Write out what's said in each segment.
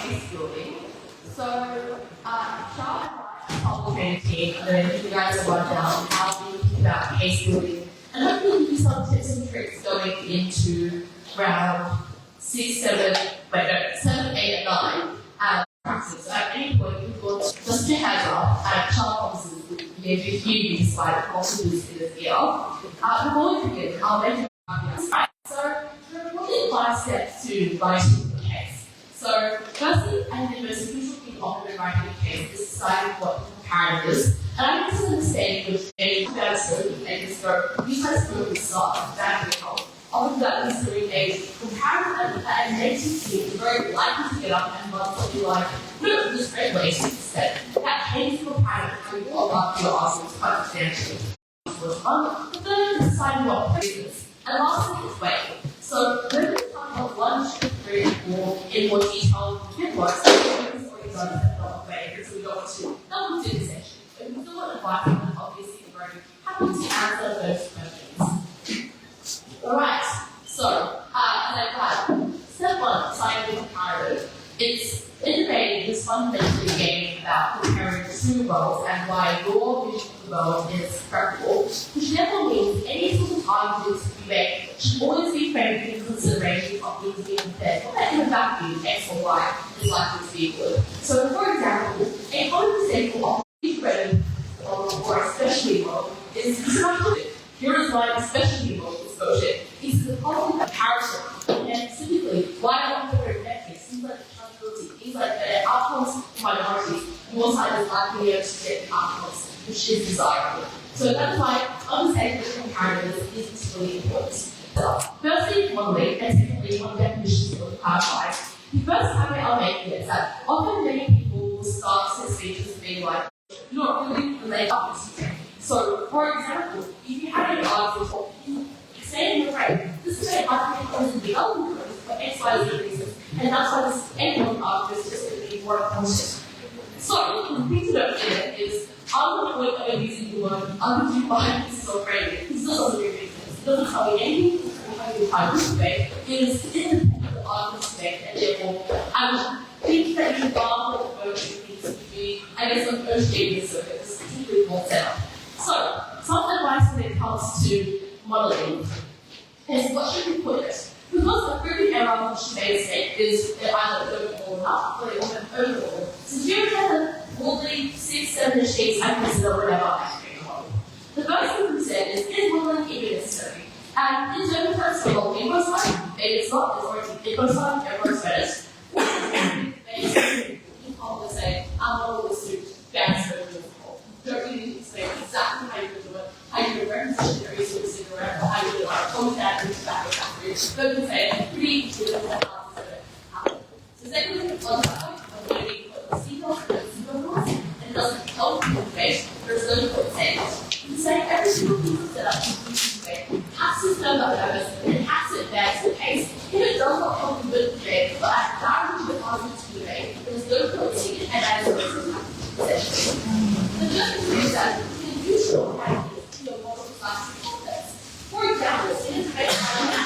case building. So, Charlotte and I, our team, I'm going to give you guys a rundown how we think about case building, and hopefully give you some tips and tricks going into round 6, 7, 8, and 9. Practice. So at any point, you've got just your hands up, and Charlotte obviously will be able to hear you despite also losing this ear. Before we begin, I'll mention right. So, there are probably 5 steps to writing the case. So, firstly, and the most crucial thing often in writing a case is deciding what the comparative is. And I think this is a mistake which they put out a scope and just go, use my scope and start, that will help. Often that is doing a comparative and negative team is very likely to get up and run something like, look, this great way to instead. That changes the comparative how you go about your arguments quite substantially. The third is deciding what phrases. And lastly is weight. So, when we talk about 1, 2, 3, and 4 in more detail, it works. It's already done in a way because we don't want to double do this section. But we still want advice, and obviously we're very happy to answer those questions. Alright, so, step 1, deciding the comparative. It's innovating is fundamentally a game about comparing 2 roles and why your vision of the world is preferable, which therefore means any sort of arguments you make should always be framed in consideration of things being compared, not that in a vacuum X or Y is likely to be good. So, for example, a hypothetical of credit or a specialty role is constructed. Here is why a specialty role is voted. It's the following comparison, and specifically, why I want to metrics, things like accountability, things like outcomes for minorities, your side is likely to get outcomes, which is desirable. So that's why understanding the comparatives is really important. So, firstly, modeling, and secondly, on definitions of clarify. The first time I'll make it is that often many people will start their speeches being like, you're not really related up to something. So, for example, if you had an argument, you say in your brain, this is an argument that is the other for X, Y, Z reasons, and that's why this anyone argument is just going to be more conscious. So, the thing to note here is, I'm not going to be using the word undefined pieces of framing. This doesn't really make sense. It doesn't tell me anything about the type of debate. It is independent of arguments debate, and therefore, I would think that the example of approach needs to be, I guess, an approach circuit, this is particularly more set up. So, some advice when it comes to modeling is what should we put it? Because a proving error which you may mistake is either overall or not, or overall. So here we have all the 6, 7 sheets I consider whatever I can model. The first thing we said is modeling even necessary? And in general terms, well, it goes fine. Maybe it's not, it goes fine, everyone's better. Basically, you can probably say, our model will suit bad surgery. Don't really need to say exactly how you do it, how you do representation areas of the cigarette, or how you do like comment that and tobacco factory. But we say pretty good at how to do it. So secondly, on the point, when we put the sequence and the sequence, and it doesn't help you information, there's no point saying it. You say every single piece of setup you use has to stand up purpose and has to advance the case. If it does not help you with the debate, but add value to the arguments you debate, there's no point saying it, and that is what essentially. The first thing is that you can use your practice to your model class context. For example, in a debate on a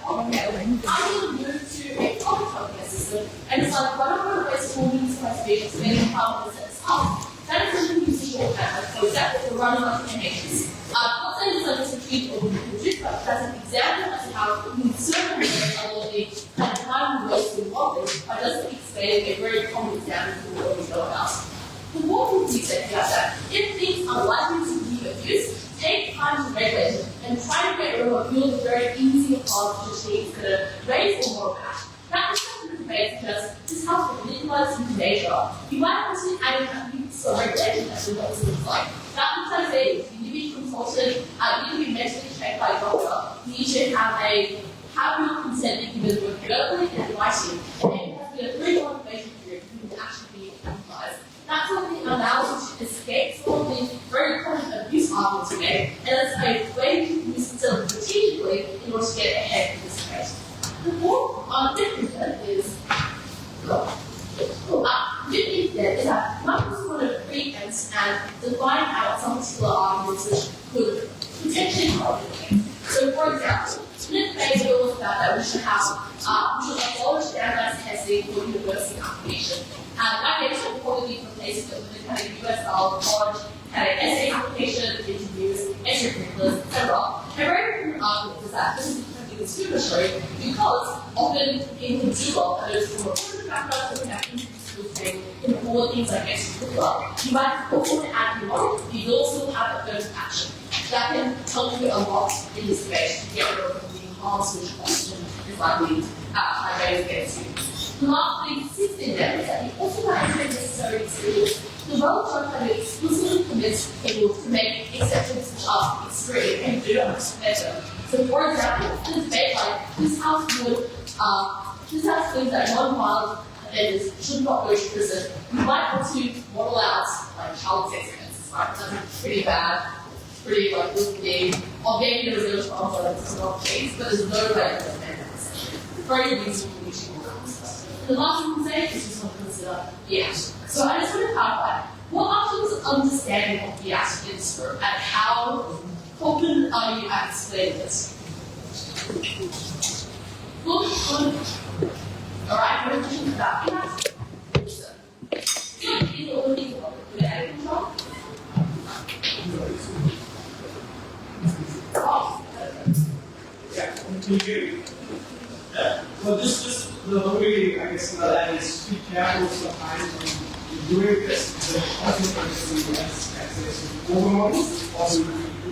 cocktail, I will move to a cocktail system, and it's like one of the ways for me to my speech to make a power sense up. That is when you use your method. For example, the running of animations. Not saying it's like it's a treat or produce, but that's an example as to how you certainly a lot of the time ways to model, but doesn't explain a very common example for what we know about. The more we said that if things are likely to be abused, take time to regulate it and try to get rid of the very easy part which needs to raise or more cash. That is something to debate because this helps with minimize human nature. You might want to add some regulation as to what this looks like. That means I say you need to be consulted, you need to be mentally checked by a doctor, you need to have your consent given to a periodically and writing, and then it has to be a 3-month waiting period for you to actually be immunized. That sort of thing allows you to escape some of the very common abuse arguments we make, and it's a way to use it strategically in order to get ahead of this debate. The fourth difference is that Marcus want to preempt and define out some particular arguments which could potentially help the debate. So, for example, in a debate, there was about that we should abolish standardized testing for university application. And I mentioned before the different places that we kind of US college, kind of essay application, interviews, extracurriculars, etc. And very important argument is that this is discriminatory because often in consumer, and there's from a corporate background, so we have interview training in all things like extracurricular. You might also add more, you also have a third action. That can help you a lot in this space to get rid of the enhanced question is likely I raise against you. The last thing existing there is that you also might have necessary experience. The world don't have to explicitly commit people to make exceptions which are extreme and do better. So for example, this debate like this house believes that non-violent offenders should not go to prison. You might want to model out like child sex offences, right? That's pretty bad, pretty like risky. Maybe there was no violence, not the case, but there's no way to defend that essentially. Very reasonable issue. The last thing to say is just want to consider the action. So I just want to clarify, what are people's understanding of the action in this group and how open are you at explaining this? Good. Alright, what are questions about the action? Is all these with added control? Yeah, thank you. Well, just the way I guess that is be careful sometimes when doing this. The consequences as overmodel, also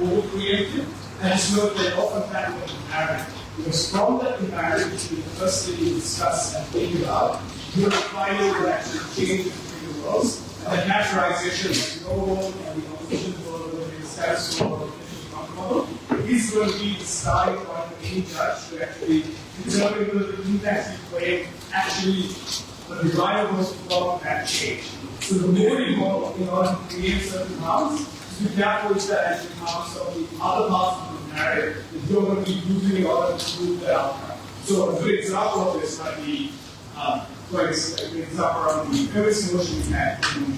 over creative, and just note that often that with comparative. Because from that comparative, which we first thing you discuss and think about, you're finding what actually changes between the worlds, and the characterization of your world and the opposition world, or the status world, or the efficient model, is going to be the starting point for any judge to actually determine whether the impact you claim actually the reliable from that change. So the more you model in order to create certain harms, be careful that actually harms of the other parts of the narrative that you're going to be using in order to prove the outcome. So a good example of this might be, for example, around the previous notion we had in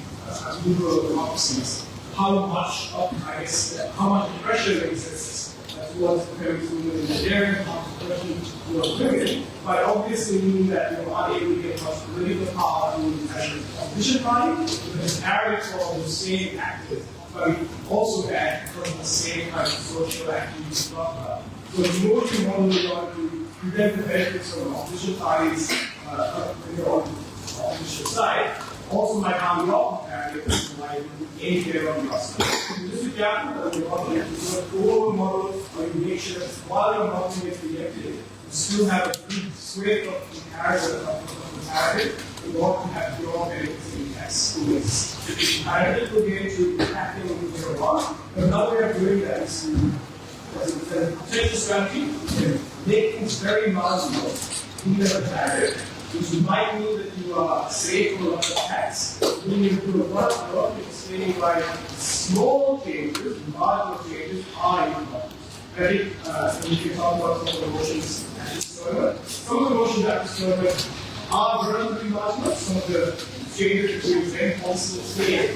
liberal democracies. How much of, I guess, how much pressure exists towards the previous movement in Nigeria, how much pressure towards women, but obviously meaning that you're not able to get much political power in the opposition party, because Arabs are the same actors. But we also had from the same kind of social activities to talk about. So the more you want to prevent the benefits from opposition parties on the opposition side, also might harm your comparative like any here on the outside. So just be careful that you're not going to do a model or you make sure that while your model gets rejected, you still have a good sway of comparative. You want to have your benefits in as students. I think we'll get into acting with your one. Another way of doing that is to take the strategy and make things very marginal in the comparative, which might mean that you are safe from a lot of attacks. When you do a lot of work, it's explaining why small changes, marginal changes are important. I think we can talk about some of the motions at this moment. Some of the motions at this moment are relatively marginal. Some of the changes between then also stay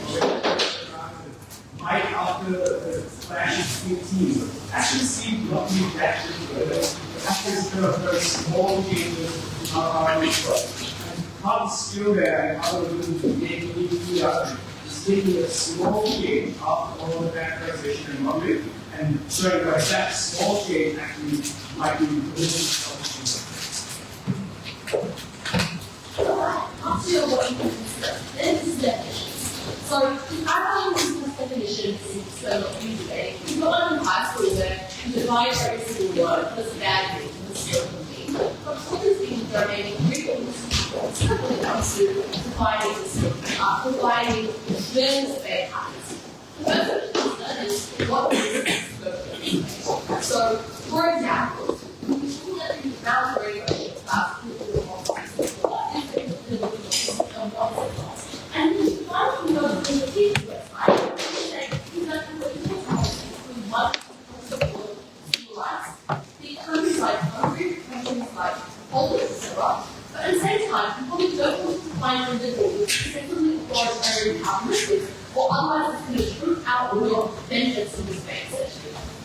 might after the clashes between teams actually seem not to be that different. Actually, it's kind of very small changes are important. And part of the skill there and how we're going to make it easy is taking a small change after all the characterization and modeling and showing why that small change actually might be After what you consider, this is definitions. So, if I use this definition in external debate, it's not in high school where you define every single word as a bad thing and a certain thing. But what is being domain really when it comes to defining when the debate happens. The first question is what is so, for example, if you let me boundary questions about and if you want to know the teacher website, you say, you know, one the countries like Hungary, countries like Poland, etc. But at the same time, you probably don't want to find individuals with particularly authoritarian characteristics, or otherwise it's going to root out all your benefits in this space.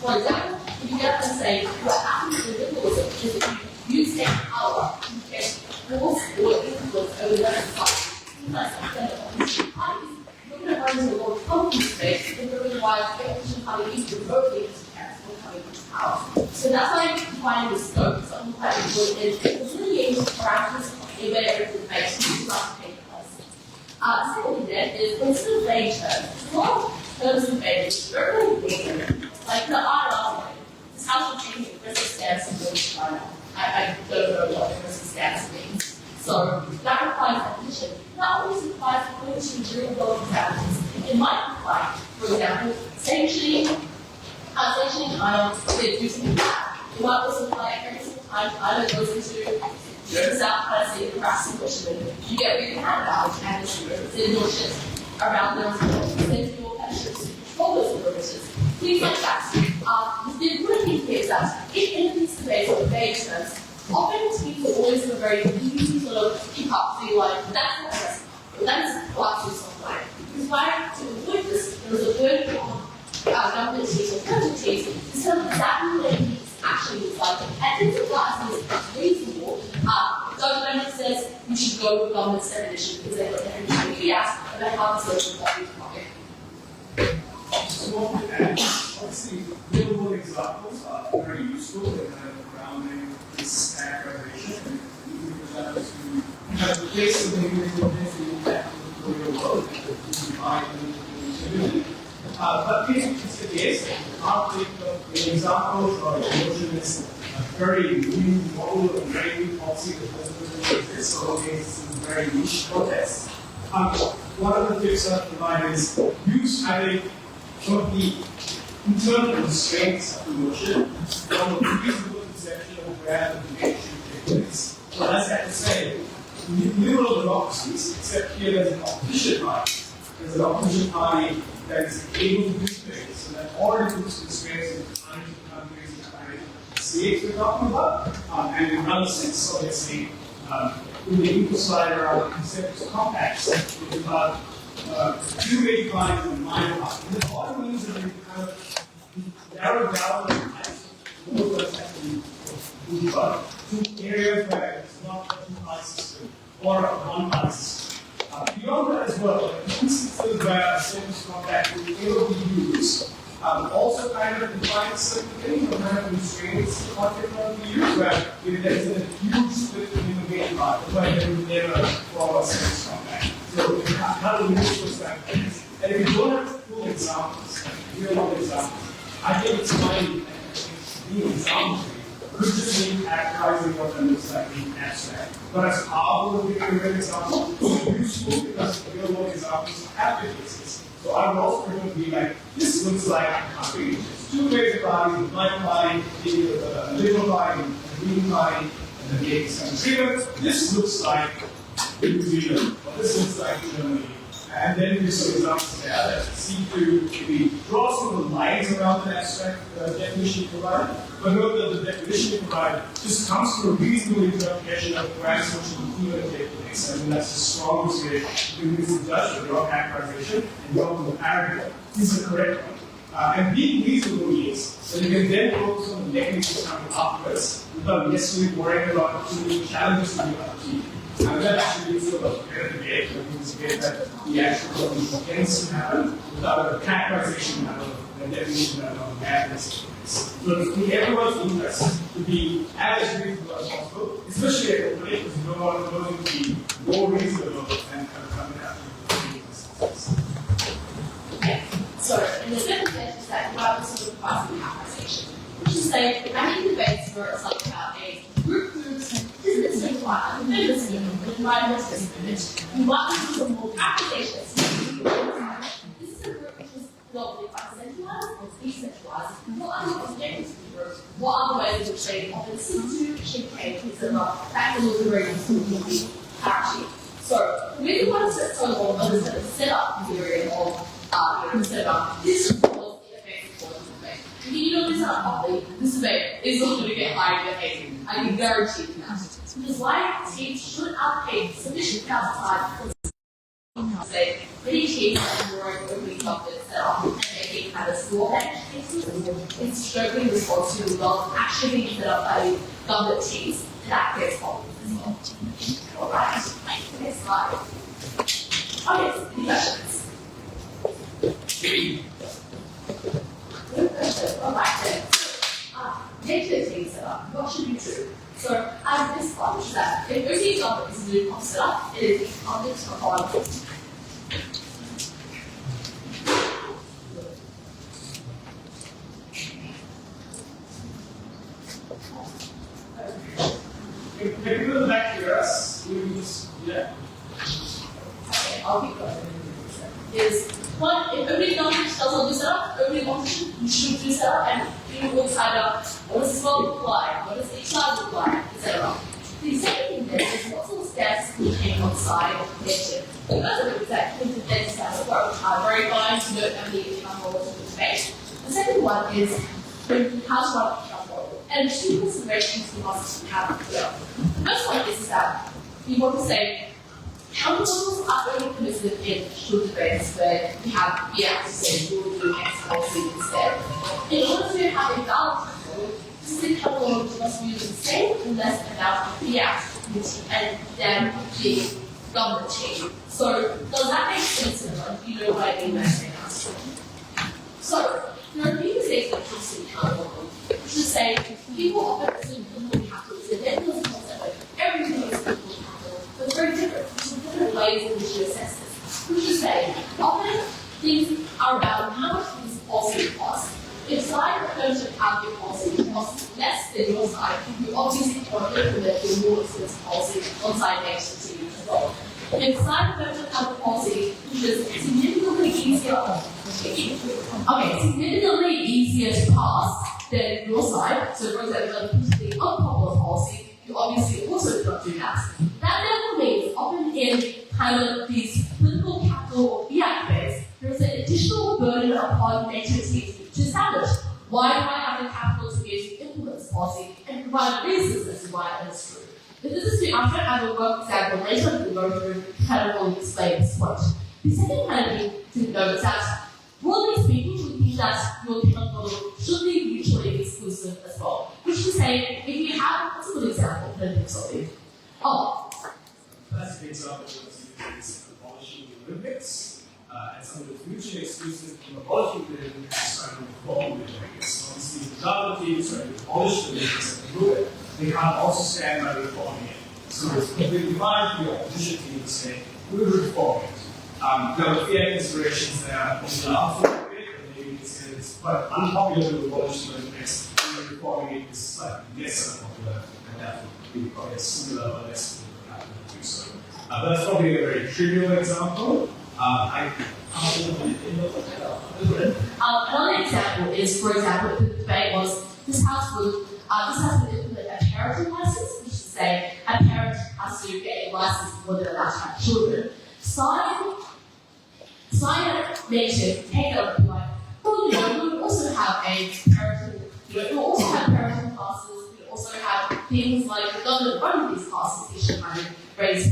For example, if you get up and say, what happens to the capitalism is that you use their power to get force or influence over their society. Things like opposition parties. You're going to run into a lot of company space, and the reason why the opposition party is remotely interference or coming into power. So that's why defining the scope is something quite important is delineating parameters in where it makes use of take place. Secondly then is consider vague terms. There's a lot of terms in vague which are very vague. Like the IRL, this house will change the aggressive stance of the China. I don't know what aggressive stance means. So that requires definition. That always requires clinician during those examples. It might imply, for example, sanctioning China to do something bad. It might also imply every single time China goes into the South China Sea and cracks the fishermen, you get really mad about it and send your ships around those waters, send your ships to control those waters, things like that. The important thing here is that in these debates or vague terms, often people always have a very easy sort of pick up, feel like that's not aggressive, or that's quite too soft. Because why to avoid this, there was a burden on government teams or federal teams to tell them exactly what it means actually looks like. And if the class is reasonable, government says you should go with government's definition because they've got every time you ask about how this goes with what we target. So obviously, real-world examples are very useful in kind of grounding this characterization because that is to kind of replace the thing that the real world and to define the community. But it's the case, the examples or emotion is a very new model of very new policy that doesn't exist, so it's a very niche context. One of the tips that I provide is use having some of the internal constraints of emotion from a reasonable conception of where the debate should take place. So as I have to say, liberal democracies, except here there's an opposition party. There's an opposition party that is able to do things, so that already puts constraints in the kinds of countries and kind of states we're talking about, and in another sense, so let's say, in the equal slide around concepts of compacts, it's about two major lines and minor lines. And the bottom means that you kind of narrow down the types of more that actually move about to areas where it's not a two-party system or a one-party system. Beyond that as well, instances where a sentence compact will be able to be used, also kind of defines certain things or kind of constraints the content of the use, where if there's a huge split in the main part, where they will never form a sentence compact. So how do we use those kind of things? And if you don't have full examples, real-world examples, I think it's fine being examples could just mean characterizing what that looks like in abstract. But as powerful as a real example, it's useful because real-world examples have been cases. So I would also prefer to be like, this looks like a country. There's two ways of parties, a blind party, a liberal party, a green party, and then getting some treatment. This looks like New Zealand, or this looks like Germany. And then there's some examples there that seem to maybe draw some of the lines around the abstract definition provided. But note that the definition provided just comes from a reasonable interpretation of where social inclusion take place. I mean, that's the strongest way to convince the judge that your characterization and your paragraph is the correct one. And being reasonable means that you can then focus on the mechanisms coming afterwards without necessarily worrying about too many challenges to be achieved. And that actually leads to a better debate, because that the actual tends to happen without a characterization level and definition level of madness. So it's in everyone's interest to be as reasonable as possible, especially at a place because you don't want to be more reasonable and come out. Okay, so in the second stage is that you have this sort of classical characterization, which is saying that many debates where it's like about a group business required, business environmental business, you want to do some more applications. This is a group which is globally quite centralized or decentralized. What are the objectives of the group? What are the ways in which they often institution cases and that can look very useful clarity. So we want to set some more of a setup theory of setup. This is what the effects of the debate. If you don't do this properly, this debate is not going to get high in the I can guarantee you that. Because why teams should allocate sufficient time for say many teams are more openly confident set up and making kind of small cases, it's strictly responsible to well actually being set up by government teams that gets problems as well. Alright, next slide. Okay, so any questions? Alright then. Nature team setup, what should you do? So as this one, which is that if OC government is a new setup, it is incumbent upon If people back to us, we just, yeah. Okay, I'll keep going. Is one, if every government doesn't do setup, every function you should do setup, and you will decide what does this world look like, what does each side look like, etc. The second thing then is what sort of stats can you take on the side of nature. That's a good example of the data stats that are very fine to note and the example of the space. The second one is how to run a model. And two considerations we must have here. The first one is that we want to say how models are only permissive in short debates where we have to say we will do X policy instead. In order to have a valid model, this model must use the same or less amount of and then the government team. So does that make sense? Do you know what I mean by saying that? So there are few mistakes that comes to the model. To say people often assume political capital is a nebulous concept like everything is political capital, but it's very different. There's different ways in which you assess this. Which is to say, often things are about how much this policy costs. If side approach of how your policy costs less than your side, you obviously want to implement your more expensive policy on side next to you as well. If side approach of how the policy, which is significantly easier, significantly easier to pass than your side, so for example, a politically unpopular policy, you obviously also do not do that. That therefore means often in kind of these political capital or fiat debates, there is an additional burden upon nature teams to establish why do I have the capital to be able to implement this policy and provide reasons as to why that is true. If this is true, I'm going to have a work example later to go through kind of will explain this point. The second kind of thing to note is that broadly speaking, we think that your account model should be mutually exclusive as well. Which is to say, if you have, what's a good example of anything something? Classic example is abolishing the Olympics, and some of the mutually exclusive from abolishing the Olympics is trying to reform the Olympics. So obviously, the government team is trying to abolish the Olympics and remove it. They can't also stand by reforming it. So it's completely fine for the opposition team to say, we will reform it. There are clear considerations there on the output of it, and maybe it's quite unpopular to abolish the Olympics, and reforming it is slightly less unpopular, and that would be probably a similar or less political capital to do so. That's probably a very trivial example. Another example is, for example, if the debate was this house would implement a parenting license, which is to say a parent has to get a license before they're allowed to have children. Science makes it take up like, well, we would also have a parenting, we would also have parenting classes, we would also have things like the government running these classes, which should kind of raise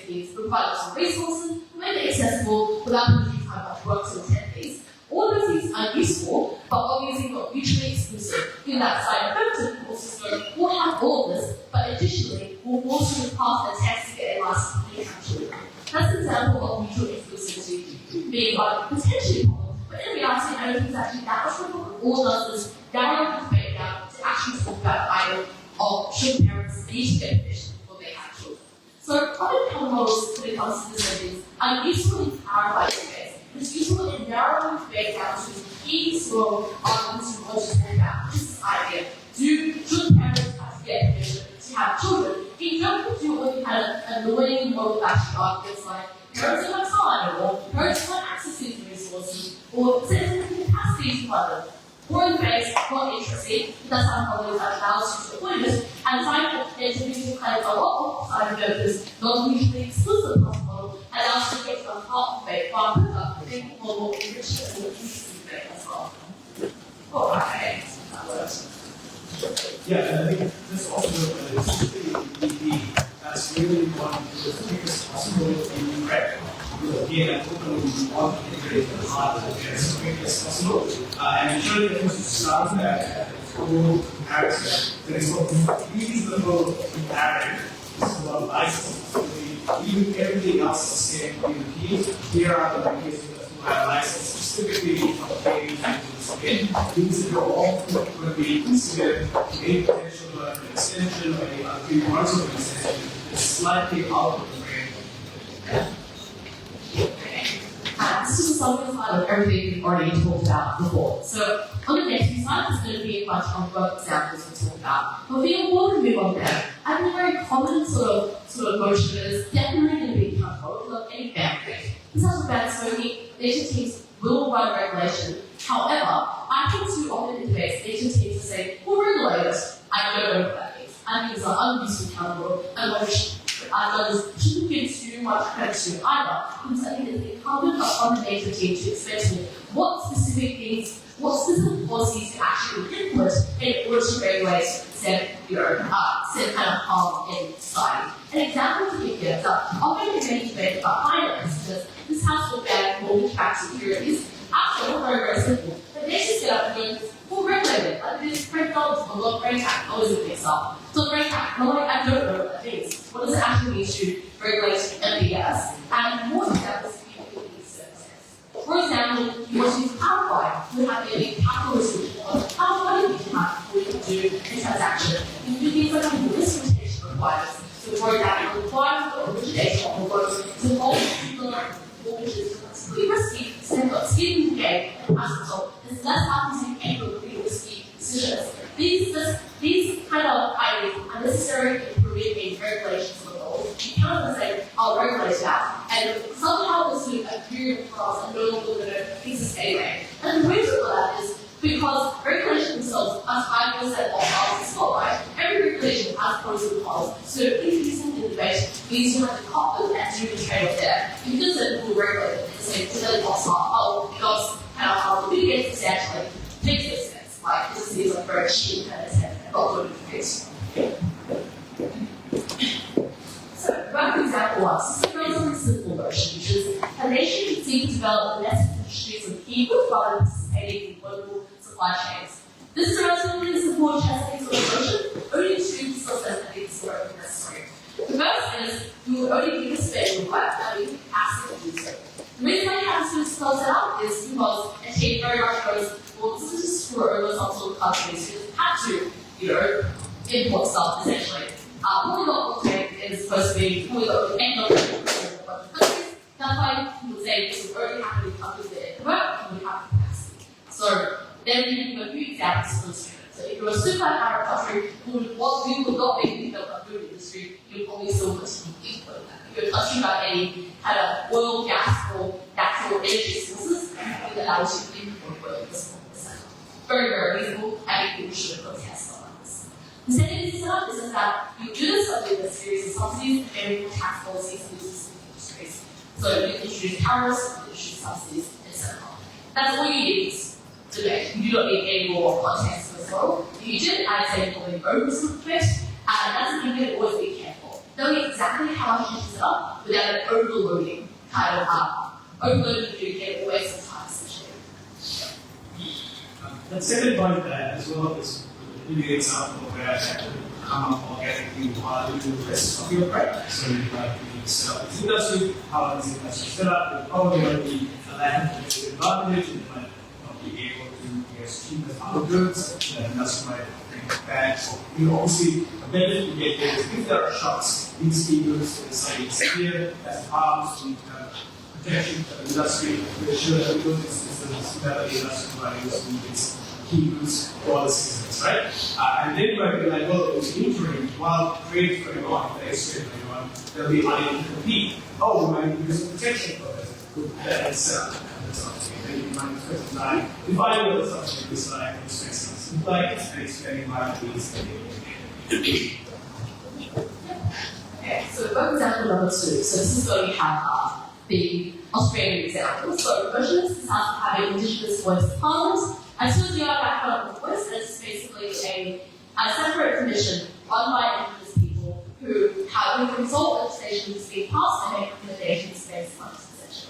these, provide some resources, make it accessible without having time much work to attend these. All those things are useful, but obviously not mutually exclusive. In that side effective course system, we'll have all of this, but additionally, we'll also pass a test to get a license to have children. That's an example of mutual exclusivity being potentially a problem, but in reality, I don't think it's actually that much of a problem. All it does is narrow the debate down to actually talk about the item of should parents need to get permission before they have children. So, other common models when it comes to these things are useful in clarifying debates. It's useful in narrowing the debate down to key small arguments you want to talk about, which is this idea. Should parents have to get permission to have children? You don't have to do all the kind of annoying model bashing arguments like parents don't have time, or parents don't have access to these resources, or citizens have capacity to fund them. Boring debates, not interesting, that's how models allows you to avoid it, and trying to introduce kind of a lot of side of this non-mutually exclusive model allows you to get to a part of debate far quicker, making it more enriching and more interesting debate as well. Alright, that works. Yeah, and I think this also that's really one of the biggest possibilities in rec. again, hopefully we want to integrate the heart as quickly as possible. And ensuring that this is Sharuka at full character. That is what reasonable imperative. This is what license. Even everything else is saying in the key. Here are the mechanisms who have license specifically for paying to this again. These are all going to be considered a potential extension or a three parts of an extension is slightly out of the range. This is a summary slide of everything we've already talked about before. So on the next few slides, there's going to be a bunch of work examples we talk about. But we will move on there. I think a very common sort of motion is definitely going to be control of any ban rate. This has a ban smoking, nature teams will run regulation. However, I think too often in debates, nature teams will say, we'll regulate it. I don't know what that means. I think it's an unuseful counter and what shouldn't give too much credit to either, because I think it's incumbent on the data team to explain to me what specific things, what specific policies to actually input in order to regulate said kind of harm in society. An example to give here is that often in many debates about finance, because this house will ban mortgage-backed securities, actually very, very simple. But they just get up and go, we'll regulate it. Like this $20 for low brain tax, always a big stuff. So brain tax, no, I don't know what that means. What does it actually mean to regulate MBS? And more examples can be services. For example, you want to use Powerfly, you have a capital restriction on how much money you have before you can do a transaction. You can do things like a risk rotation requirements. So for example, requirement for origination of loans to all particular mortgages completely risky, simple, skin game, and as a result, there's less likely to make really risky decisions. These kind of ideas are necessary in improving regulations of the law. You cannot say, I'll regulate it out, and somehow this would appear in class and no longer going to exist anyway. And the reason for that is because regulations themselves, as I just said, are small, right? Every regulation has pros and cons. So introducing the debate means you have to cut them and do the trade-off there. If it doesn't, we'll regulate it and say, today costs are, because kind of how the mitigate substantially makes no sense. Like, this is like very cheap kind of thing, and not good for this. So, back to example one. This is a relatively simple version, which is a nation can seek to develop less industries of people rather than participating in global supply chains. This is a relatively simple testing sort of version. Only two still says that it's very necessary. The first is we will only give a space of work and we can ask it to do so. The reason I have to spell it out is because a team very much goes, well, this is just screw over some sort of countries who had to, import stuff essentially. Polyglot is supposed to be probably the end of the countries. That's why people say this will only happen in countries that work and we have capacity. So then we give a few examples for the students. So if you're a super Arab country what we would not make in the food industry, you'll probably still continue import that. If you're touching about any kind of oil, gas, or natural energy sources, it allows you to import oil in this form. Very, very reasonable, and you should protest on this. The second setup is that you do this with a series of subsidies and favorable tax policies in these industries. So you introduce tariffs, you introduce subsidies, etc. That's all you need today. You do not need any more context for this model. If you did, I'd say probably focus a bit, and that's something you can always be careful. Knowing exactly how much you set up without an overloading kind of overloading you can always sometimes essentially. The second point as well is really an example where I had to come up organically while you do the rest of your practice. So you set up this industry, how is this industry set up, you're probably going to be a lack of advantage, you might not be able to get as cheap as other goods, that industry might bring it back. So you obviously a benefit you get there is if there are shocks, these key goods will say it's here, as harms, we protection of the industry, to ensure that the goods is better industry values, it's key goods for all the seasons, right? And then you might be like, well, it's interim, while trade for everyone, the exchange for everyone, they'll be unable to compete. Oh, we might use protection for this. Good, that is then you might spend time defining what the subject is like, and spend some like, and expanding liabilities. Okay, so for example number 2, so this is where we have the Australian example. So Motionless is having Indigenous voice parliament. I told you about background of voice, and it's basically a separate commission run by Indigenous people who consult legislation to be passed and make recommendations based on this decision.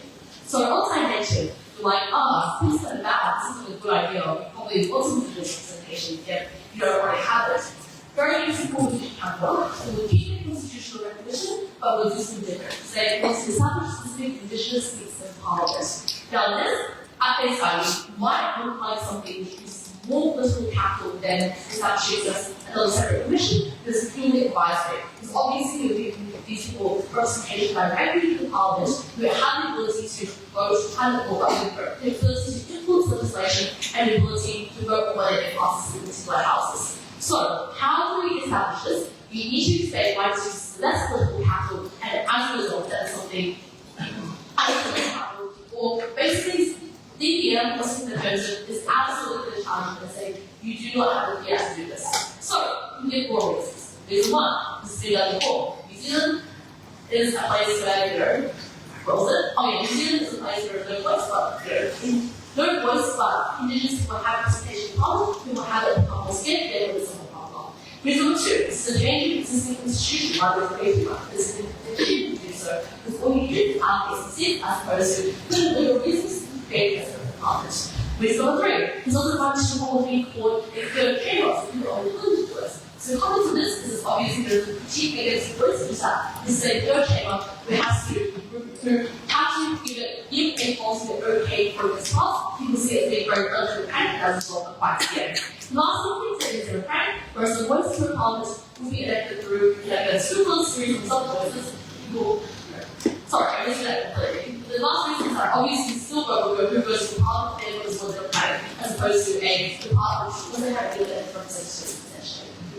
with lots of representation if you don't already have it. Very important to have work, so we'll keep the constitutional recognition, but we'll do some different. Say, once we establish specific conditions, seats in Parliament. Now, this, at face value, might look like something which is more political capital than establishing just another separate commission, but it's clearly advisory. Because obviously, you're giving these people representation directly to the Parliament who have the ability to vote, kind of, or the ability to influence legislation, and the ability to vote on whether it passes in particular houses. So, how do we establish this? You need to say why this is less political capital, and as a result, that is something isolated capital, or basically, DPM, Western Defense, is absolutely the challenge and say, you do not have the yes to do this. So, you get 4 reasons. Reason 1, this is done before. New Zealand is a place where, what was it? Oh yeah, New Zealand is a place where no voice, but Indigenous people have representation in Parliament, people have it become more scared, they will listen to Parliament. Reason 2, this is a change in existing institution rather than creating one. This is a change to do so, because all you do is allocate seats as opposed to little reasons to create a separate Parliament. Reason 3, there's also advantage to what we call a third chaos, people are willing to do it. So coming to this is obviously the chief against the police is that this is a third chamber who has to give a policy that okay for this class. People see it being very relatively panic as a result of quite scared. Last thing is in a panic, whereas the voices for Parliament will be elected through a super series of sub-voices. Sorry, I missed that completely. The last reason is that obviously still vote who goes to Parliament and goes to the panic, as opposed to a department which doesn't have a good representation.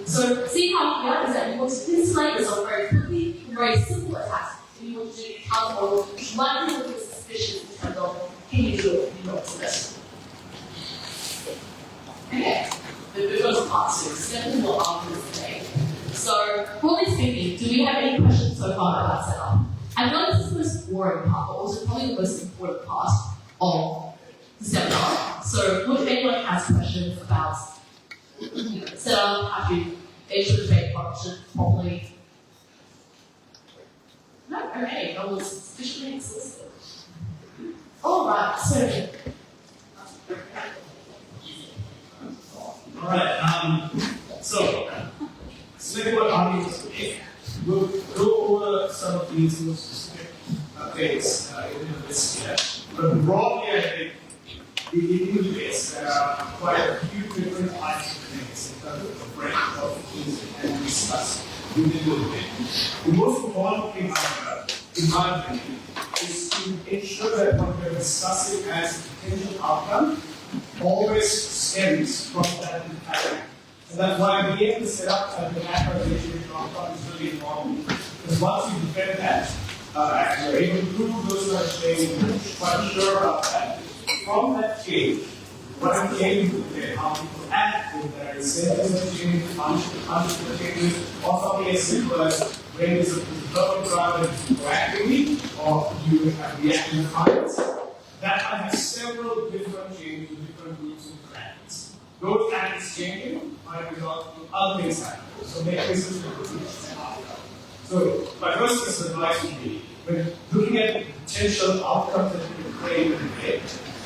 So, see how you is that you want to insulate yourself very quickly, very simple attacks, and you want to do accountable, which might be a little bit suspicious in terms of can you do it, you know, for this. Okay, we've got to part 2, definitely more arguments today. So, broadly speaking, do we have any questions so far about that setup? I know this is the most boring part, but also probably the most important part of the seminar. So, if anyone has questions about setup, how to make sure to make function properly. No? Okay, I was sufficiently explicit. Alright, so. Alright, so select what arguments to make. We'll go over some of these more specific things in this here. But broadly, I think in this, there are quite a few different types of things in terms of the breadth of things that can be discussed within the debate. The most important thing, however, in my opinion, is to ensure that what we're discussing as a potential outcome always stems from that impact. And that's why being able to set up the macroevaluation outcome is really important. Because once you defend that, and you're able to prove those sort of things, you're quite sure about that. From that change, what I'm able to do, how people act with their incentives change, punishment changes, or something as simple as when there's a development rather proactively, or you have reacting clients, that might have several different changes, different groups of practice. Those acts changing might result in other things happening. So make this a outcome. So my first piece of advice would be, when looking at the potential outcomes that you can claim in the debate,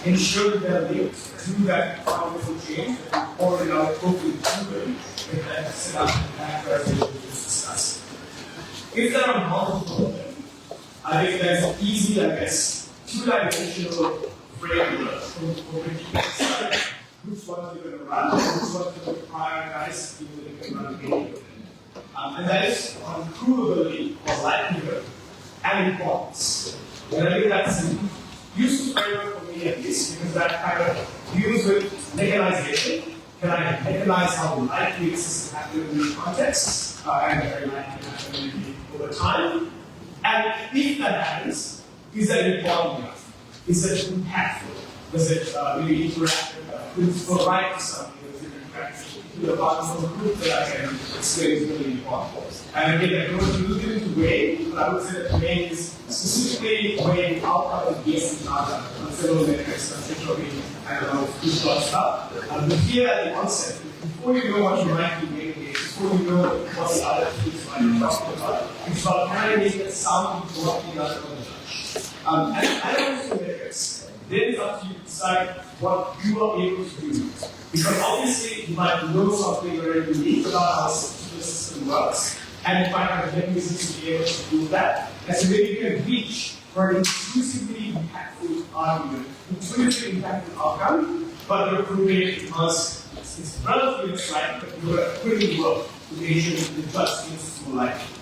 ensure they're linked to that fundamental change that we've already now hopefully proven with that set up and macroevaluation we just discussed. If there are multiple of them, I think there's an easy, two-dimensional framework for which you can decide which ones you're going to run, which ones you're going to prioritize, even though you can run any of them. And that is on provability or likelihood and importance. And I think that's a useful framework for me at least, because that kind of deals with mechanization. Can I mechanize how likely this is to happen in these contexts, and very likely to happen over time? And if that happens, is that important enough? Is it impactful? Does it really interact with the right to something? Does it interact with a part of the group that I can explain is really important? And again, I don't want to look into weighing, but I would say that weighing is specifically weighing outcome against each other on several metrics, particularly, I don't know, good stuff. But here at the onset, before you know what you might be weighing against, before you know what the other things might be talking about, it's about trying to make it sound what the other one does. And I don't know the metrics. Then it's up to you to decide what you are able to do Because obviously you might know something very unique about how the system works, and you might have mechanisms to be able to do that. And so maybe you can reach for an exclusively impactful argument, intuitively impactful outcome, but you're proving it because it's relatively right, but you're putting work to make sure that the judge feels more likely.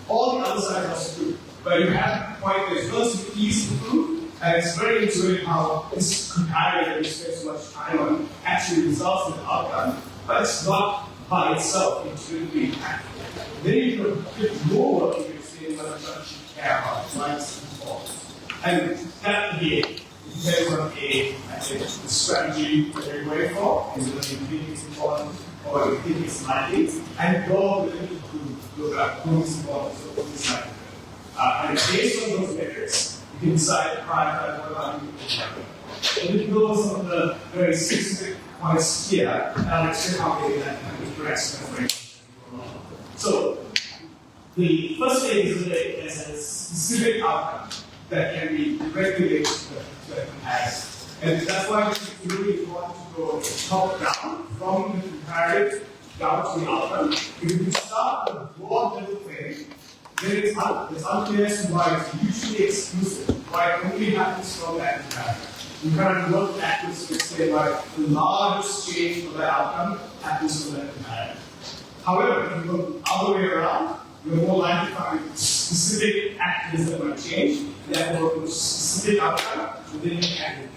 All the other sides are also true, but you have a point that is relatively easy to prove, and it's very intuitive how this comparative that we spend so much time on actually results in an outcome, but it's not by itself intuitively impactful. Then you can put more work into explaining what the judge should care about, rights and faults. And that again depends on I think, the strategy that you're going for, is whether you think it's important or you think it's likely, and your ability to look at who is important or who is likely. And based on those metrics, you can decide to prioritize what argument you want. And if you go over some of the very specific points here, I'll explain how they that can address that very. So, the first thing is that there's a specific outcome that can be directly linked to the comparison. And that's why it's really important to go top down from the comparative down to the outcome. If you start with a broad level thing, then it's unclear as to why it's mutually exclusive, why it only happens from that comparative. You kind of work backwards to say why the largest change for that outcome happens from that comparative. However, if you go the other way around, you're more likely to find specific actors that might change, and therefore a specific outcome within the aggregate.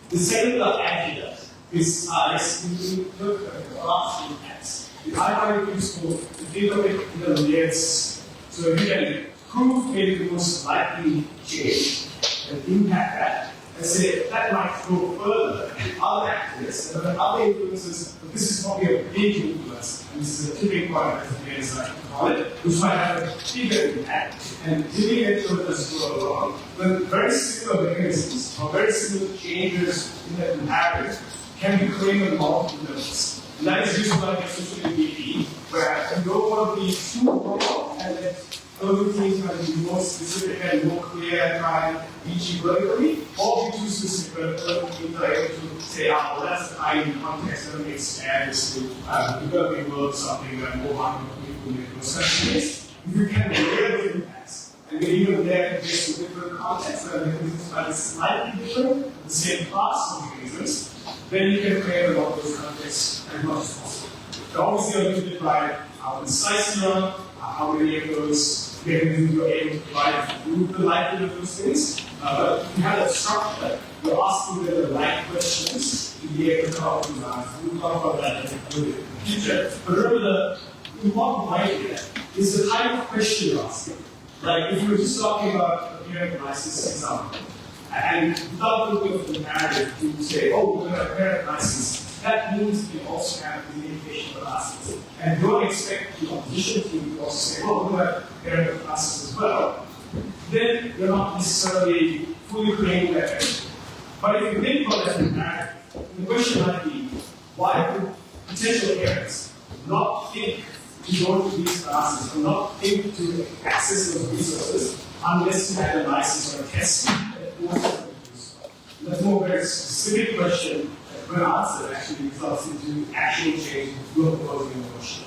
The second idea is look at the last impacts. I find it useful to think of it in the layers. So you can prove maybe the most likely change and impact that, and say that might go further to other actors and other influences, but this is probably a big influence, and this is a tipping point, as the data science call it, which might have a bigger impact. And dipping into it as we go along, then very similar mechanisms or very similar changes in the comparative can be claimed on multiple levels. And that is usually like especially in BP, where you don't want to be too broad and then other things might be more specific and more clear and try and reach you vertically, or be too specific where other things are able to say, well, that's the kind of context that makes this to developing world something that more harmful people make no sense case. If you can layer the impacts, and even there based on different contexts where the mechanisms are slightly different, the same class of mechanisms, then you can create a lot of those contexts as much as possible. They're obviously a little bit by how concise you are, how many of those mechanisms you're able to provide to prove the likelihood of those things. But if you have a structure, you're asking them the right questions to be able to come up with answers. We'll talk about that in the future. But remember, the important point here is the type of question you're asking. Like if you were just talking about a parent crisis example, and without looking at the narrative to say, oh, we're going to have a parent crisis, that means you also have the indication of classes. And don't expect the opposition team to also say, oh, we're going to have parent classes as well. Then you're not necessarily fully claiming that energy. But if you think about that in narrative, the question might be, why would potential parents not think to go to these classes or not think to access those resources unless you had a license or a test that forces them to do so? That's more very specific question that when answered actually results into actual change you're proposing in the question.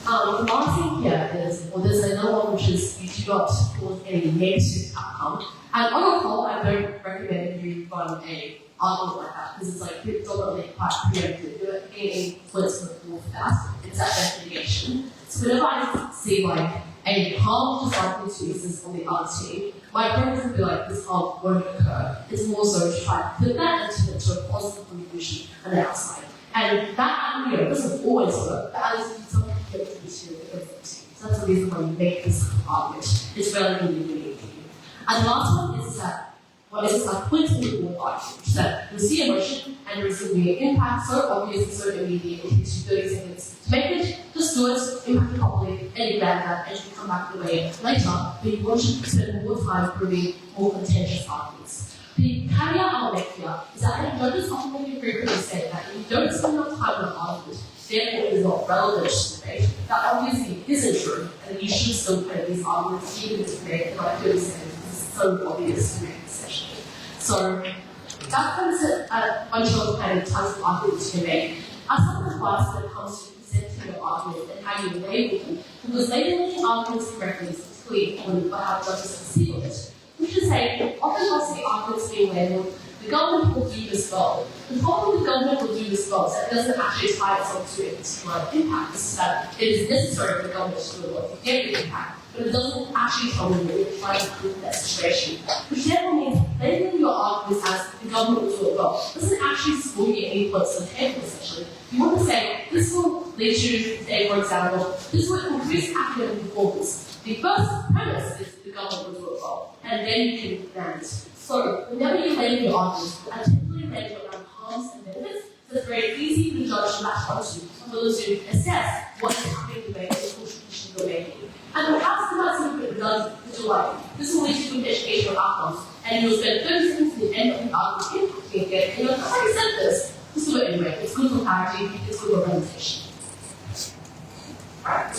The last thing here is, there's another one which is you do not cause any negative outcome. And on the whole, I don't recommend you run a argument like that because it's like predominantly quite preemptive. You're getting points for that. It's that mitigation. So whenever I see like a harm is likely to exist on the other team, my approach would be like this harm won't occur. It's more so to try to flip that and turn it to a positive conclusion on the outside. And that doesn't always work, but at least something to get to the different team. So that's the reason why you make this argument. It's relatively unique for you. And the last one is that point to the board argument, which is that you see emotion and there is going to be an impact so obvious and so immediate, it takes you 30 seconds to make it, just do it, impact it properly, and you land that, and you can come back to the way later, but you want to spend more time proving more contentious arguments. The caveat I'll make here is that judges often frequently say that if you don't spend enough time on an argument, therefore it is not relevant to the debate. That obviously isn't true, and you should still play these arguments even if it's made in like 30 seconds. It's so obvious to make the session. So That's kind of a bunch of kind of types of arguments you can make. Some advice when it comes to presenting your argument and how you label them, because labeling arguments correctly is particularly important for how judges perceive it. We should say, often I see arguments being labeled, the government will do this goal. The problem with government will do this goal is that it doesn't actually tie itself to a particular impact. It's that it is necessary for the government to do what to get the impact, but it doesn't actually tell you that you're trying to improve that situation. Which therefore means labeling your arguments as the government will do it well doesn't actually score you any points on the table, essentially. You want to say, this will lead you, say, for example, this will increase academic performance. The first premise is the government will do it well, and then you can land it. So, whenever you label your arguments, I typically label around harms and benefits, so it's very easy for the judge to latch onto in order to assess what is happening to make the contribution you're making. And perhaps the most important does is you're like, this will lead to good educational outcomes, and you'll spend 30 seconds at the end of the argument impacting it, and you're like, I already said this. Just do it anyway. It's good for clarity, it's good for representation. Right,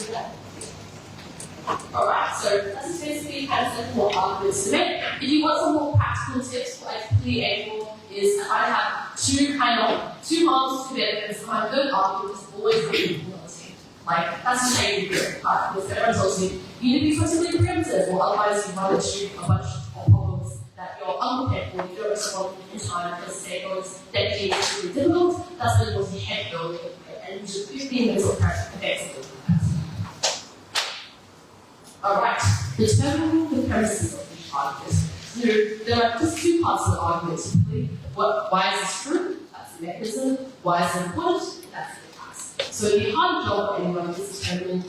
Alright, so that's basically kind of simple arguments to make. If you want some more practical tips, what I typically aim for is if I have two harms to benefits, my third argument is always the equality. Like, that's the same here. Because everyone tells you, you need to be politically preemptive, or otherwise you run into a bunch of problems that you're unprepared for, you don't respond in time, because say goes dedicated to really difficult, that's when you want to head building, and just 15 minutes of practice effectively. Alright, determining the premises of each argument. So there are just two parts of the argument typically. Why is this true? That's the mechanism. Why is it important? That's the task. So the hard job for anyone is determining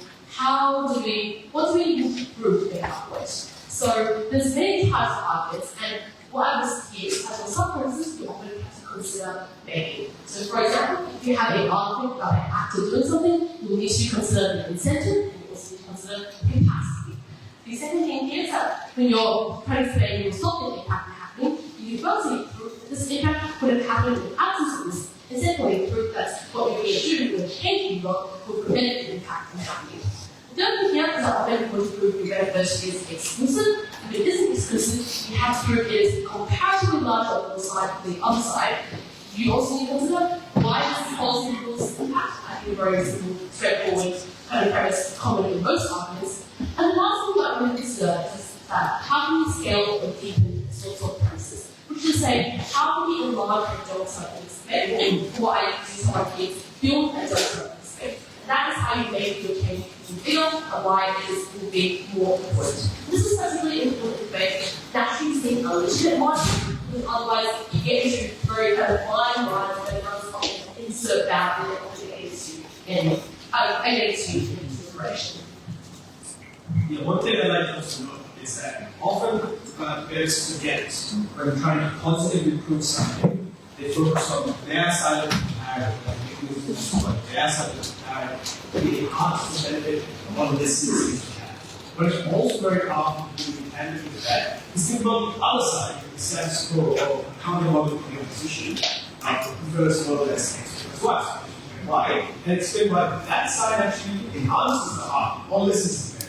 what do we improve in our argument. So there's many types of arguments, and what I was here is as some premises we often have to consider making. So for example, if you have an argument about an actor doing something, you will need to consider the incentive, and you also need to consider the capacity. The second thing here is that when you're trying to say you stop the impact from happening, you first need to prove that this impact could have happened in the absence of this, and secondly, prove that what you're going to do with changing work will prevent the impact from happening. The third thing here is that often when you prove your university is exclusive. If it isn't exclusive, you have to prove it is comparatively larger on the side of the other side. You also need to consider why does this policy cause impact? I think very simple, straightforward, kind of premise common in most arguments. And the last thing that I'm going to consider is that how can we scale or deepen sorts of premises? Which is to say, how can we enlarge a delta in space, or I use some ideas, build a delta in space. And that is how you make your change bigger, and why it is will be more important. This is particularly important in space, naturally seeing a little bit more, because otherwise you get into very kind of blind lines when it comes to insert that and then also against you in consideration. Yeah, one thing I like to note is that often parents forget when trying to positively prove something, they focus on their side of the comparative, like their side of the comparative, the enhance the benefit of what this is to have. But it's also very often to handle with that is think about the other side, the status quo or accountable for your position, first of all, as what? Why? And explain why that side actually enhances the harm. All this is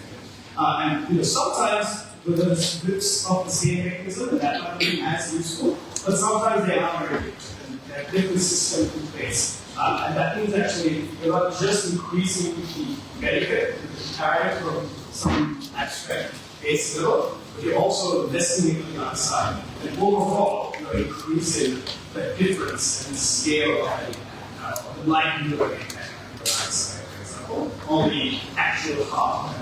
and sometimes with the splits of the same mechanism, that might be as useful, but sometimes they are very different. They have different systems in place. And that means actually you're not just increasing the benefit, the comparative from some abstract base level, but you're also investing it on the other side. And overall, you're increasing the difference in the scale of the likelihood of impact on the other side, for example, on the actual harm.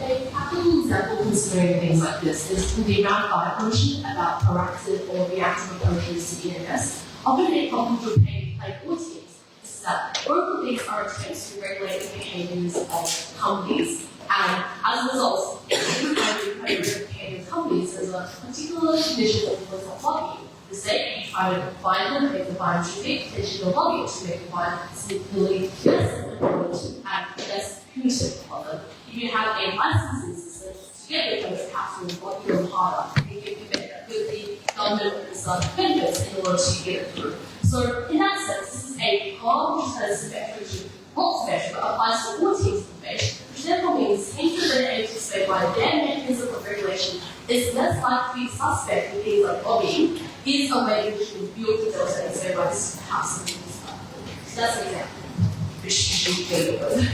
A practical example considering things like this is the round 5 notion about proactive or reactive approaches to EMS. Often a problem to play all teams is that both of these are attempts to regulate the behaviors of companies. And as a result, every time you regulate the behavior of companies, there's a particular definition of what's not lobbying. The state, you try to find them, make the fine too big, potentially lobbying to make the fine significantly less important and less punitive for them. If you have a licensing system to get the most capital, what you're harder, you give the government benefits in order to get it through. So in that sense, this is a harm which has symmetric to not symmetric, but applies to all teams of information, which which therefore means teachers that are able to say why their mechanism of regulation is less likely to be suspect in things like lobbying is a way in which we build the delta and say, well, this is perhaps something to start. So that's an example. Which should be good.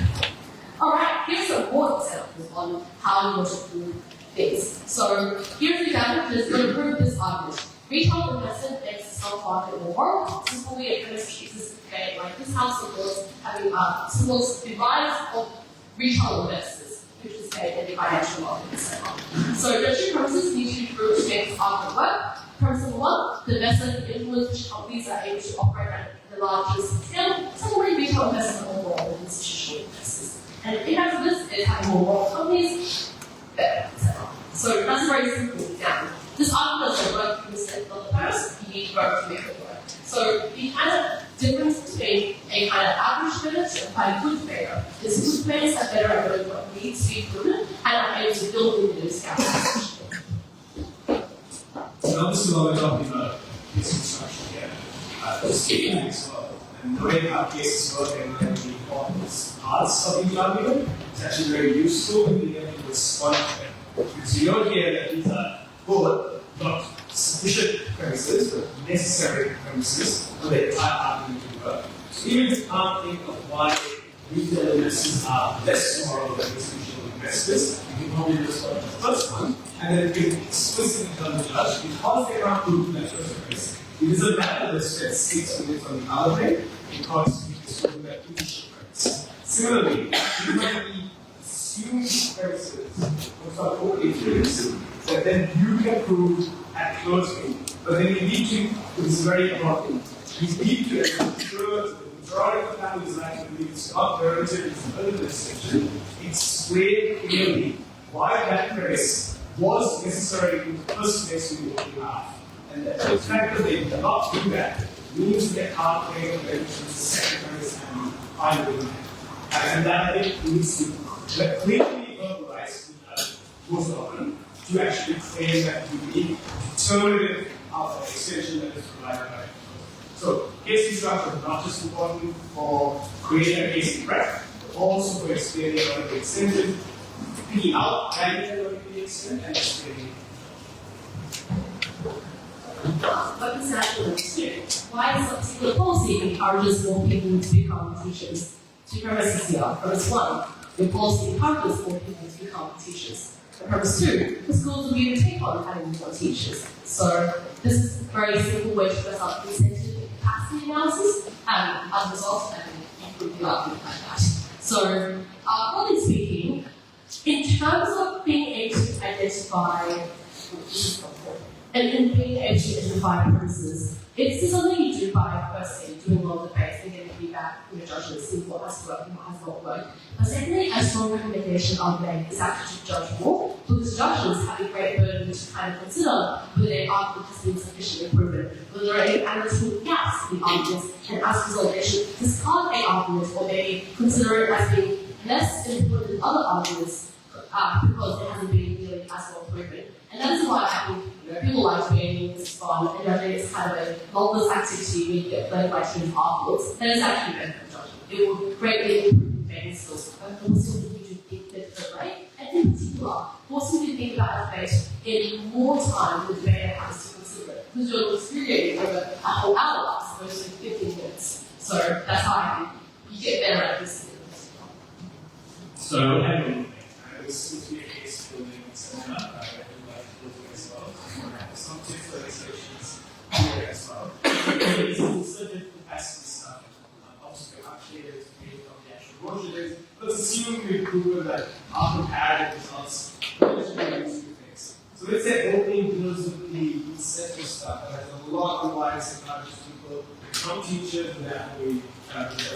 Alright, here's some more examples on how you want to prove things. So here's an example just to prove this argument. Retail investment makes the stock market more moral. This is what we at MSC cases debate, like this house supports having supports the rise of retail investors, which is paid in the financial market, etc. So there are two premises need to be proved to make this argument work. Premise number one, the investment influence which companies are able to operate at the largest scale. Secondly, retail investors are more moral than institutional investors. And the impact of this is having more moral companies, better, etc. So that's a very simple example. This argument doesn't work from the sense of the premise, you need to work to make it work. So the kind of difference between a kind of average bidder to a kind of good bidder is good bidders are better at doing what needs to be proven and are able to build in those gaps. So this is what we're talking about case construction here. Just giving this work. And the way how cases work and the important parts of each argument is actually very useful in being able to respond to them. Because you don't hear that these are good, not sufficient premises, but necessary premises for the entire argument to work. So even if you can't think of why retail investors are less moral than institutional investors, you can probably respond to the first one, and then you can explicitly tell the judge, because they are proven that first premise, it doesn't matter that spend 6 minutes on the other thing, because you can prove that initial premise. Similarly, you might be assumed premises, which are co-agents, that then you can prove at closing, but then you need to, this is very important, you need to ensure that the majority of the panel is likely to believe it's not relative, it's an earlier section, explain clearly why that premise was necessary in the first place in what you have. And the fact that they did not do that means they can't make a benefit to the second premise and final impact. And that I think needs to clearly verbalize most often to actually claim that you need determinative extension that is provided by it. So case construction is not just important for creating a case in prep, but also for explaining what the extension, picking out and the extent and explaining. But this actually too. Why is a particular policy encourages more people to become teachers? Two premises here. Premise one, your policy encourages more people to become teachers. And premise two, the schools will be able to take on having more teachers. So this is a very simple way to set up incentive and capacity analysis, and as a result, improve the argument like that. So, broadly speaking, in terms of being able to identify and being able to identify premises, it's something you do by firstly doing a lot of debates and getting feedback from your judges, seeing what has worked and what has not worked. But secondly, a strong recommendation I've made is actually to judge more, because judges have a great burden to kind of consider whether their argument has been sufficiently proven, whether there are any analytical gaps in the arguments, and as a result, they should discard a argument or maybe consider it as being less important than other arguments because it hasn't been really as well proven. And that is why I think people like debating, this is fun, and I think it's kind of a lawless activity when you get played by teams afterwards. That is actually better than judging. It will greatly improve debating skills. And also, you do think that right? And in particular, also you think about a debate in more time the debater has to consider it. Because you're experiencing over a whole hour as opposed to 15 minutes. So that's how I think you get better at this. So, anyway, this seems to be a case building seminar. I would like to do as well. Some tips for illustrations here as well. It's also different capacity stuff. Obviously, we have here to create the actual modules. Let's assume we've proven that our comparative results usually use two things. So let's say opening deals with the central stuff that has a lot of bias and encourages people to become teachers, and that we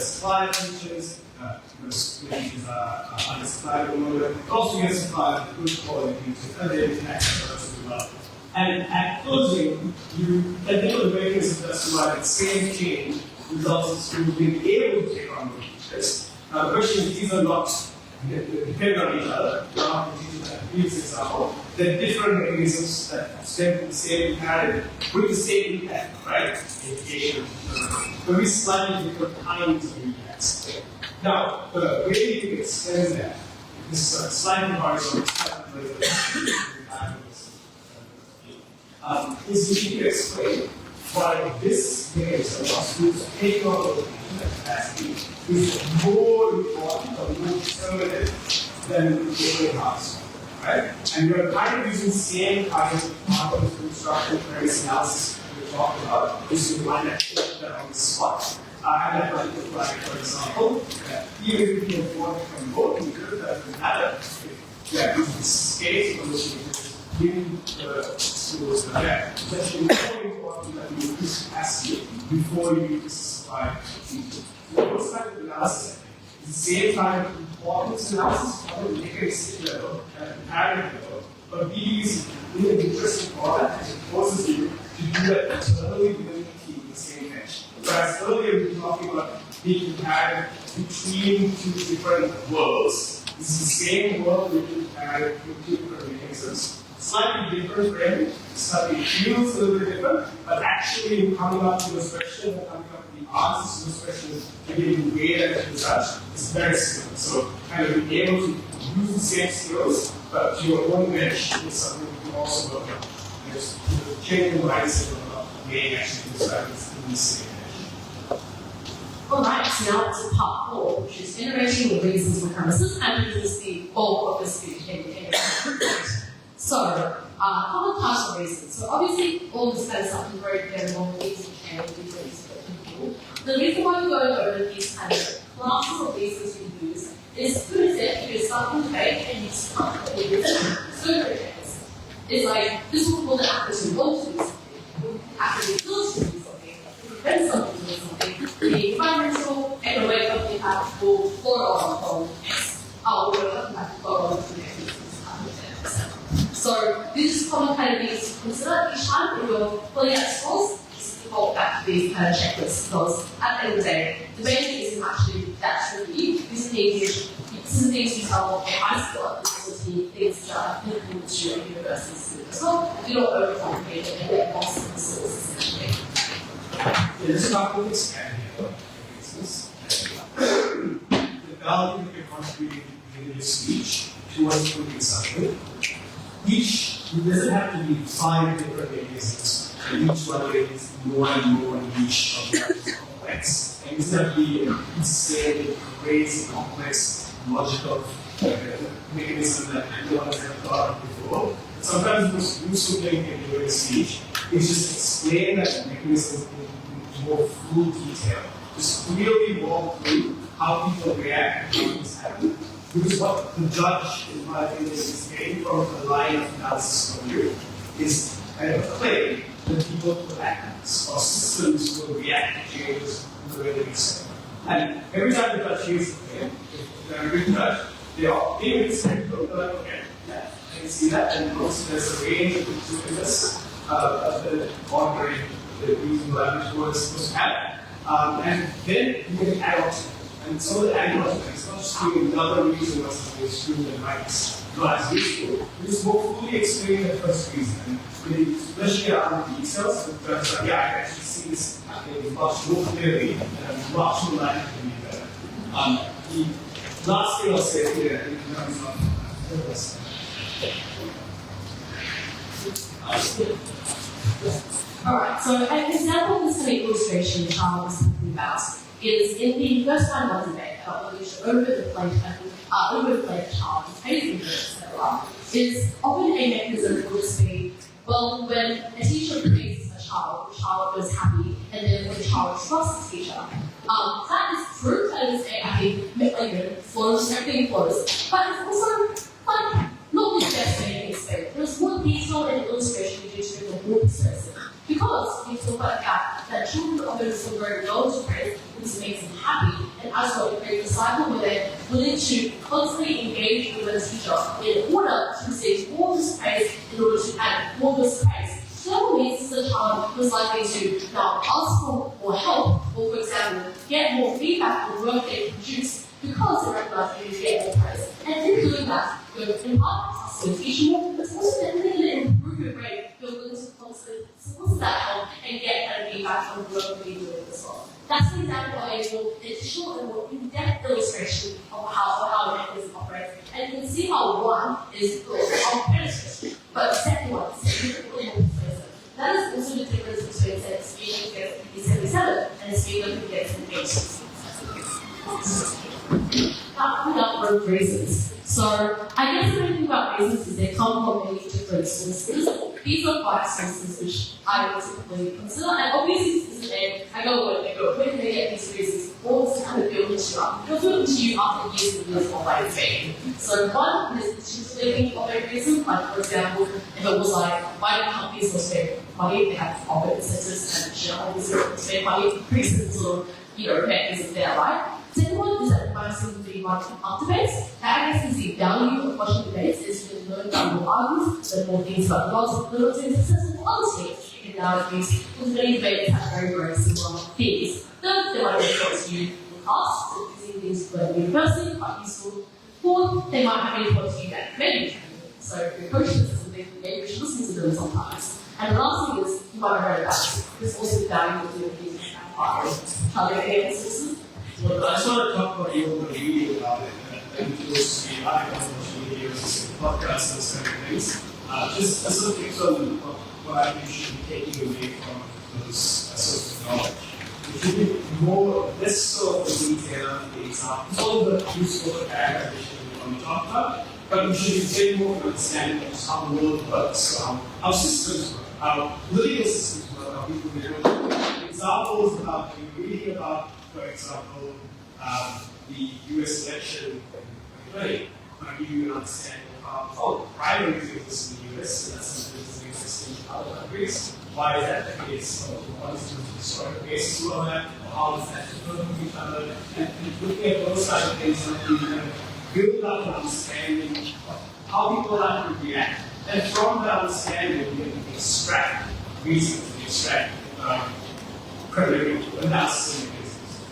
supply teachers. Teachers are undersupplied at the moment. Also, you get supplied good quality teachers, and they impact as well. And at closing, you can think of the mechanism that's why the same change results in schools being able to take on more teachers. Now, the question is, these are not dependent on each other. There are teachers that previous example. There are different mechanisms that stem from the same imperative with the same impact, right? Education, but we slightly different kinds of impacts. Now, the way you extend that this slightly horizontal, slightly is you need to explain why this case of schools taking on the capacity is more important or more determinative than the Gateway House. Right? And you're kind of using the same kind of model construction premise analysis we're talking about, is to line that on the spot. I have like the flag, for example, even if you want from both meters, that doesn't matter. If you have this case for which you give the schools the debt, it's actually more important that you increase capacity before you specify teachers. Those kind of analysis is the same kind of importance analysis on the mechanistic level and comparative level, but we use in an interesting format that forces you to do that internally within the team in the same bench. Whereas earlier we were talking about being compared between two different worlds. This is the same world we compared with two different mechanisms. Slightly different framing, slightly feels a little bit different, but actually in coming up to this question and coming up with the answers to this question, maybe the way that it is judged is very similar. So kind of being able to use the same skills, but to your own bench is something you can also work on. There's changing the mindset of being actually described in the same bench. Alright, so now it's part 4, which is generating the reasons for premises, and this is the bulk of the speech in So, common types of reasons. So obviously, all this kind of stuff is very general, easy and these people. The reason why we're going over these kind of classes of reasons we use is good as if you start from debate and you start with a reason. So it's like, this is called an active want to do something, active ability to do something, prevent something to do something, the environmental, economic, impact will follow on from X. We're going to follow on from X. So this is common kind of things to consider each time when you're filling out scores, just default back to these kind of checklists, because at the end of the day, the main thing isn't actually that tricky. This is things you tell a high school at university, things that are applicable to a university student as well. Do not overcomplicate it and get lost in the source, essentially. This is not going to expand here, the value that you're contributing in your speech towards proving something. Each, it doesn't have to be 5 different mechanisms, and each one is more and more niche of the complex. And it doesn't have to be insanely crazy, complex, logical mechanism that no one has ever thought of before. Sometimes the most useful thing in doing a speech is just explain that mechanism in more full detail. Just clearly walk through how people react when things happen. Because what the judge, in my opinion, is getting from the line of analysis from you is kind of a claim that people will act or systems will react to changes in the way they say. And every time the judge hears the claim, if they're a good judge, they are even the same, they're like, okay, yeah, I can see that, and also there's a range of intuitiveness of the ordinary, the reasonable language words supposed to have. And then you can add on to it. And so the adding on to it, it's not just giving another reason why something is true and right, not as useful. You just more fully explain the first reason. And especially around the details, the judge like, yeah, I can actually see this happening much more clearly and I'm much more likely to be better. The last thing I'll say here, I think is not purpose. Alright, so an example of this kind of illustration that Charles was talking about is in the first time one debate about whether you should overplay child, pacing, etc., is often a mechanism that would be, well, when a teacher praises a child, the child goes happy, and then the child trusts the teacher. That is true, that is flows, everything flows, but it's also not the best way to explain it. There's more detail in illustration we do to make it more persuasive. Because we talk about the fact that children often feel very low to praise, which makes them happy, and as well, it creates a cycle where they're willing to constantly engage with the teacher in order to receive more of this praise, in order to add more of this praise. So that means the child was likely to now ask for more help, or for example, get more feedback on the work they produce, because they recognize they need to get more praise. And in doing that, you're in part trust the teacher more, but also definitely improve your grade, you're willing to constantly source that help and get kind of feedback on the work that you're doing as well. That's an example of a more additional and more in-depth illustration of how the mechanism operates. And you can number of reasons. So I guess the main thing about reasons is they come from many different sources. These are 5 sources which I would typically consider, and obviously this isn't I go, where can they get these reasons? All this kind of builds you up. It'll build to you after years and years of like fame. So one is typically think of a reason, like for example, if it was like, why do companies want to spend money, they have profit incentives and shareholders want to spend money, increases sort of, mechanism there, right? Second one is that the maximum being like debates. That I guess is the value of watching debates is you learn about more arguments, learn more things about the laws, learn more things successful other things. In nowadays, because many debates have very, very similar things. Third, they might be able to use podcasts, so using things for university, quite useful. Fourth, they might have any points of view that maybe you can do. So if you're coaching something, maybe you should listen to them sometimes. And the last thing is, you might have heard about it. There's also the value of doing things and partners. How they get sources. Well, I just want to talk about your reading about it, and those articles, videos, podcasts, those kind of things. Just some tips on what you should be taking away from those sorts of knowledge. It should be more, less so for detail, the examples, all the useful characterization we talk about, but you should be getting more of an understanding of how the world works, how systems work, how political systems work, how people work. Examples about reading about, for example, the US election in 2020, give you an understanding of how primaries exist in the US, and that's something that doesn't exist in other countries. Why is that the case? What is the historical basis of that? Or how is that different from each other? And looking at those kinds of things, you can build up an understanding of how people actually react. And from that understanding, you can extract reasons, extract credibility, analysis.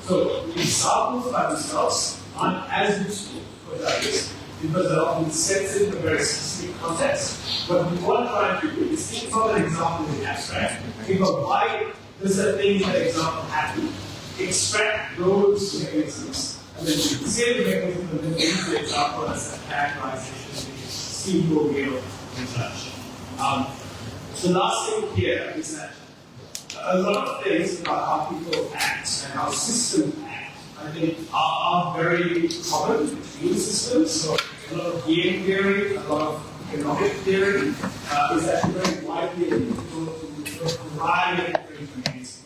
So the examples by themselves aren't as useful for judges because they're often sensitive in a very specific context. What we want to try to do is think of an example in the abstract, think of why does that thing, that example happen, extract those mechanisms, and then say the mechanism and then use the example as a characterization of the single real judge. The last thing here is that a lot of things about how people act and how systems act, I think, are very common between systems. So a lot of game theory, a lot of economic theory is actually very widely applicable to a variety of different domains.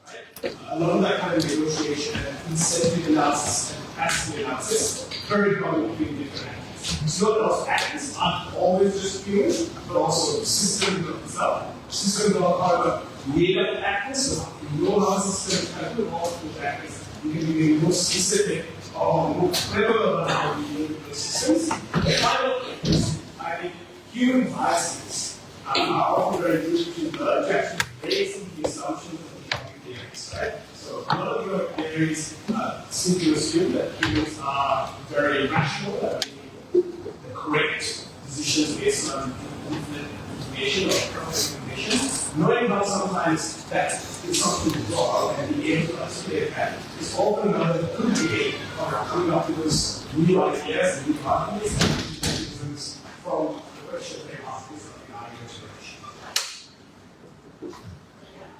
Right? A lot of that kind of negotiation and incentive analysis and capacity analysis very common between different actors. So those actors aren't always just humans, but also systems of itself. Systems are part of made-up actors, so you know how systems kind of involve with actors. You can be more specific or more clever about how you deal with those systems. The final thing is, I think human biases are often very useful to actually raise the assumptions of the human theories, right? So a lot of your theories seem to assume that humans are very rational, that we make the correct decisions based on infinite information or perfect information. Knowing how sometimes that is something wrong and being able to articulate that is often another good way of coming up with those new ideas and new arguments and mechanisms from the question they ask is of the argument direction.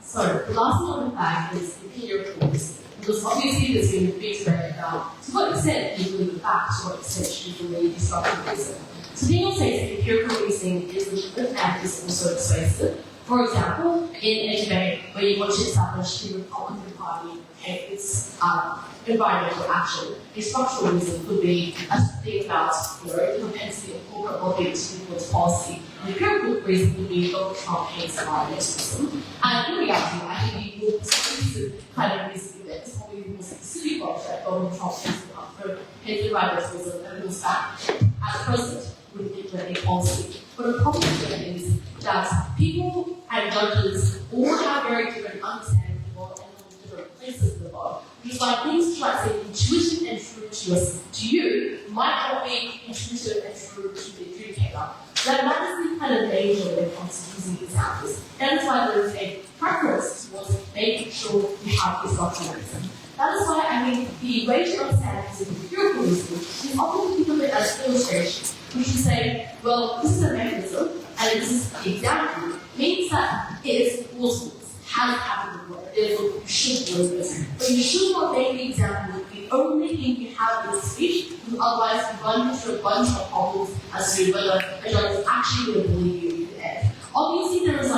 So the last thing on the back is the peer reports. Because obviously there's been a big debate about to what extent you believe the facts, to what extent you believe destructivism. So being able to say that empirical reasoning is legitimate and is also persuasive. For example, in a debate where you want to establish the Republican Party and its environmental action, a structural reason could be a thing about the propensity of corporate lobbying to influence policy. An empirical reason would be Donald Trump hates environmentalism. And in reality, I think the more exclusive kind of reason that is probably the more specific one that Donald Trump hates environmentalism and moves back as president with implementing policy. But the problem is that people and judges all have very different understanding of the world and different places in the world. Because like things like say intuitive and true to you might not be intuitive and true to the adjudicator. That is the kind of danger when it comes to using examples. That is why there is a preference towards making sure you have this documentation. That is why I think the way to understand this empirical reasoning is often think of it as illustration. We should say, well, this is a mechanism, and this is the example, means that it is plausible, has happened before. therefore you should know this. But you should not make the example the only thing you have in the speech, because otherwise you run into a bunch of problems as to whether a judge is actually going to believe you at the end. Obviously, there is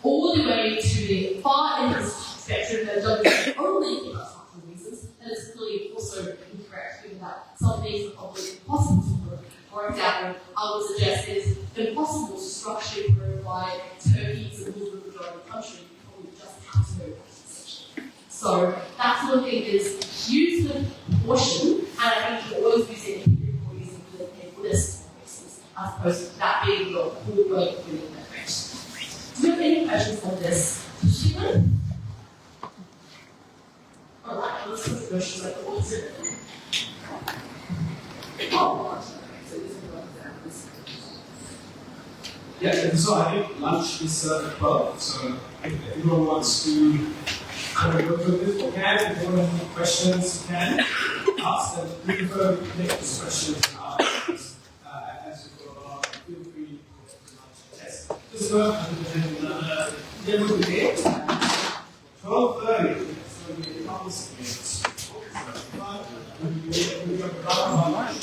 all the way to the far end of the spectrum that judges only give us factual reasons, and it's clearly also incorrect, given that some things are probably impossible to prove. For example, I would suggest it is impossible to structurally prove why Turkey is a Muslim majority country. You probably just have to know that. So that sort of thing is use the proportion, and I think you always use it in using a Buddhist basis, as opposed to that being your core way of doing that. Do you have any questions on this? Stephen? Alright, let's put the questions like what's it? Yeah, and so I think lunch is at 12, so if anyone wants to kind of go through this, you can. If you want to have any questions, you can ask them. We prefer to take these questions afterwards as you go along. Feel free to lunch. Yes. Just go and then we'll be late. 12:30. So we have a couple of minutes. We have a lot of lunch.